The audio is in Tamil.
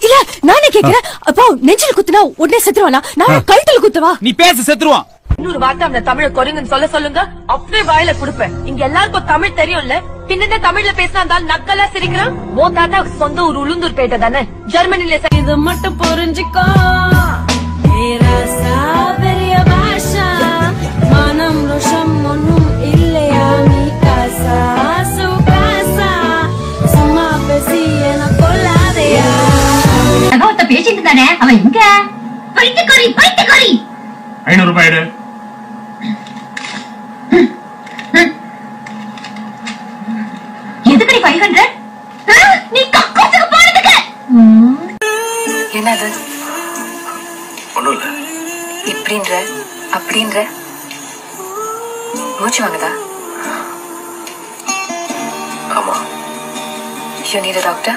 இல்ல நானே கேக்குறேன். அப்போ நெஞ்சில குத்துனா உடனே செத்துருவானா? நான் கழுத்துல குத்துவா? நீ பேச செத்துருவான். இன்னொரு வார்த்தை அந்த தமிழ குறைங்கன்னு சொல்லுங்க. அப்படியே வாயில குடுப்பேன். இங்க எல்லாருக்கும் தமிழ் தெரியும்ல, பின்ன தமிழ்ல பேசினா இருந்தாலும் நக்கலா சிரிக்கிறான். ஓ தாத்தா சொந்த ஊர் உளுந்தூர் பேட்டை தானே, ஜெர்மனில. இது மட்டும் புரிஞ்சுக்கோ, பெரிய பாஷா மனம் ரோஷம் ஒன்னும் இல்லையா? நீ காசா சுகாசா சும்மா பேசி என கொள்ளாதையா? அகவத்த பேசிட்டு தானே அவன் எங்க? பைத்தியக்காரி 500 ரூபாய் எடு. எதுக்கு 500? நீ கக்கூசுக்கு போறதுக்கு. என்னது ஒண்ணும் இல்ல. இப்படின்ற அப்படின்ற மூச்சு வாங்குதா? ஆமா. You need a doctor?